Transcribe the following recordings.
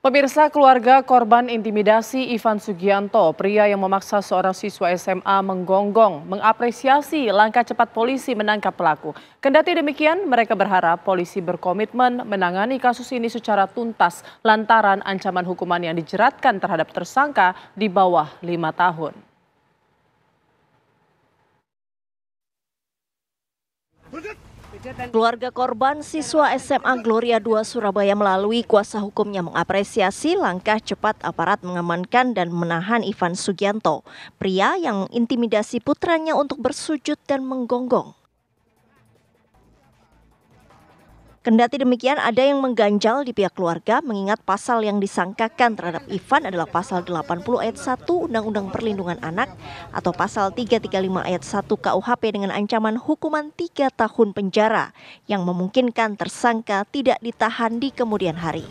Pemirsa, keluarga korban intimidasi Ivan Sugianto, pria yang memaksa seorang siswa SMA menggonggong, mengapresiasi langkah cepat polisi menangkap pelaku. Kendati demikian, mereka berharap polisi berkomitmen menangani kasus ini secara tuntas lantaran ancaman hukuman yang dijeratkan terhadap tersangka di bawah 5 tahun. Keluarga korban siswa SMA Gloria II Surabaya melalui kuasa hukumnya mengapresiasi langkah cepat aparat mengamankan dan menahan Ivan Sugianto, pria yang mengintimidasi putranya untuk bersujud dan menggonggong. Kendati demikian, ada yang mengganjal di pihak keluarga mengingat pasal yang disangkakan terhadap Ivan adalah pasal 80 ayat 1 Undang-Undang Perlindungan Anak atau pasal 335 ayat 1 KUHP dengan ancaman hukuman 3 tahun penjara yang memungkinkan tersangka tidak ditahan di kemudian hari.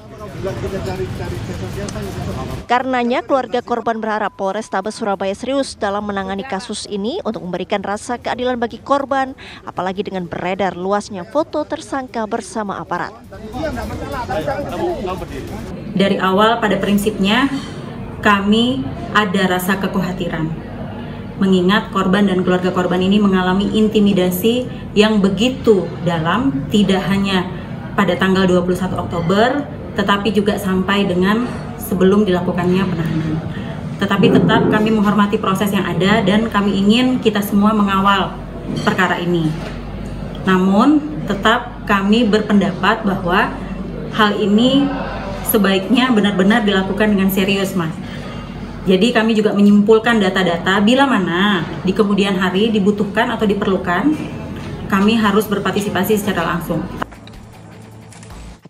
Karenanya, keluarga korban berharap Polrestabes Surabaya serius dalam menangani kasus ini untuk memberikan rasa keadilan bagi korban, apalagi dengan beredar luasnya foto tersangka bersama aparat. Dari awal pada prinsipnya kami ada rasa kekhawatiran, mengingat korban dan keluarga korban ini mengalami intimidasi yang begitu dalam, tidak hanya pada tanggal 21 Oktober, tetapi juga sampai dengan sebelum dilakukannya penahanan. Tetapi tetap kami menghormati proses yang ada dan kami ingin kita semua mengawal perkara ini. Namun tetap kami berpendapat bahwa hal ini sebaiknya benar-benar dilakukan dengan serius, Mas. Jadi kami juga menyimpulkan data-data bila mana di kemudian hari dibutuhkan atau diperlukan, kami harus berpartisipasi secara langsung.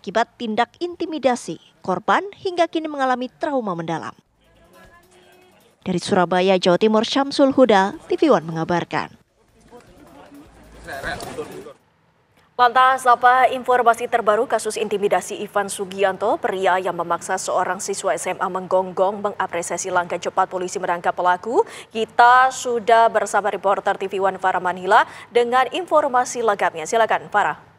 Akibat tindak intimidasi, korban hingga kini mengalami trauma mendalam. Dari Surabaya, Jawa Timur, Syamsul Huda, TV One mengabarkan. Lantas, apa informasi terbaru kasus intimidasi Ivan Sugianto, pria yang memaksa seorang siswa SMA menggonggong, mengapresiasi langkah cepat polisi menangkap pelaku? Kita sudah bersama reporter TV One Farah Manhila dengan informasi lengkapnya. Silakan, Farah.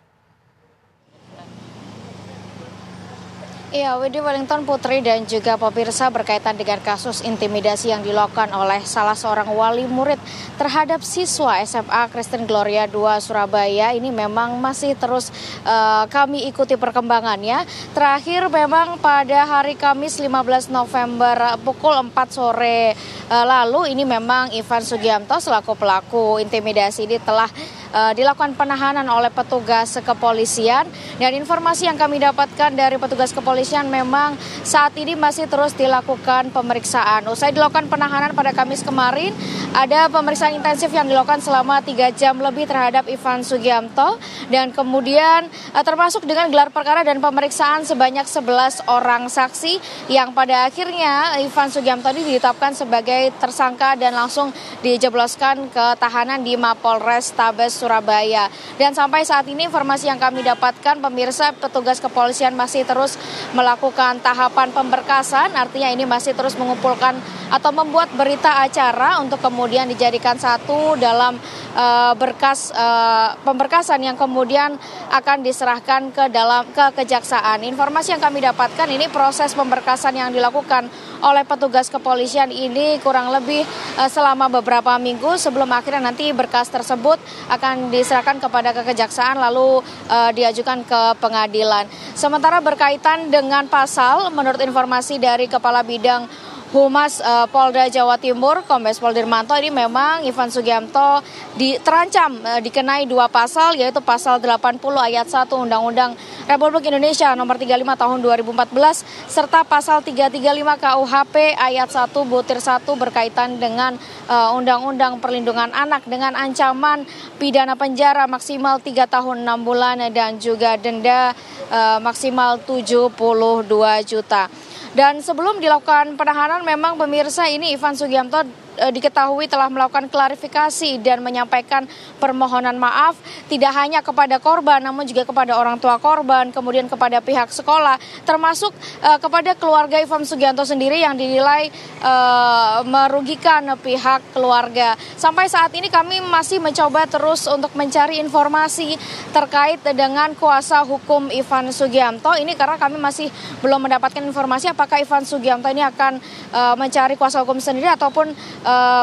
Iya, Widhi Wellington, Putri dan juga pemirsa berkaitan dengan kasus intimidasi yang dilakukan oleh salah seorang wali murid terhadap siswa SMA Kristen Gloria II Surabaya ini memang masih terus kami ikuti perkembangannya. Terakhir memang pada hari Kamis 15 November pukul 4 sore lalu ini memang Ivan Sugianto selaku pelaku intimidasi ini telah dilakukan penahanan oleh petugas kepolisian, dan informasi yang kami dapatkan dari petugas kepolisian memang saat ini masih terus dilakukan pemeriksaan. Usai dilakukan penahanan pada Kamis kemarin, ada pemeriksaan intensif yang dilakukan selama 3 jam lebih terhadap Ivan Sugianto, dan kemudian termasuk dengan gelar perkara dan pemeriksaan sebanyak 11 orang saksi yang pada akhirnya Ivan Sugianto ini ditetapkan sebagai tersangka dan langsung dijebloskan ke tahanan di Mapolrestabes Surabaya. Dan sampai saat ini informasi yang kami dapatkan, pemirsa, petugas kepolisian masih terus melakukan tahapan pemberkasan, artinya ini masih terus mengumpulkan atau membuat berita acara untuk kemudian dijadikan satu dalam berkas pemberkasan yang kemudian akan diserahkan ke kejaksaan. Informasi yang kami dapatkan ini proses pemberkasan yang dilakukan oleh petugas kepolisian ini kurang lebih selama beberapa minggu sebelum akhirnya nanti berkas tersebut akan diserahkan kepada kejaksaan lalu diajukan ke pengadilan. Sementara berkaitan dengan pasal, menurut informasi dari Kepala Bidang Humas Polda Jawa Timur, Kombes Pol Dirmanto, ini memang Ivan Sugianto terancam dikenai 2 pasal, yaitu pasal 80 ayat 1 Undang-Undang Republik Indonesia nomor 35 tahun 2014 serta pasal 335 KUHP ayat 1 butir 1 berkaitan dengan Undang-Undang Perlindungan Anak dengan ancaman pidana penjara maksimal 3 tahun 6 bulan dan juga denda maksimal 72 juta. Dan sebelum dilakukan penahanan, memang pemirsa ini Ivan Sugianto diketahui telah melakukan klarifikasi dan menyampaikan permohonan maaf tidak hanya kepada korban namun juga kepada orang tua korban, kemudian kepada pihak sekolah, termasuk kepada keluarga Ivan Sugianto sendiri yang dinilai merugikan pihak keluarga. Sampai saat ini kami masih mencoba terus untuk mencari informasi terkait dengan kuasa hukum Ivan Sugianto ini karena kami masih belum mendapatkan informasi apakah Ivan Sugianto ini akan mencari kuasa hukum sendiri ataupun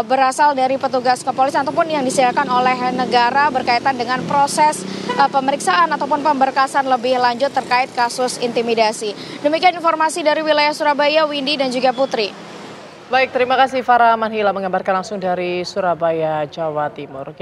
berasal dari petugas kepolisian ataupun yang disediakan oleh negara berkaitan dengan proses pemeriksaan ataupun pemberkasan lebih lanjut terkait kasus intimidasi. Demikian informasi dari wilayah Surabaya, Windy dan juga Putri. Baik, terima kasih Farah Manhila mengabarkan langsung dari Surabaya, Jawa Timur.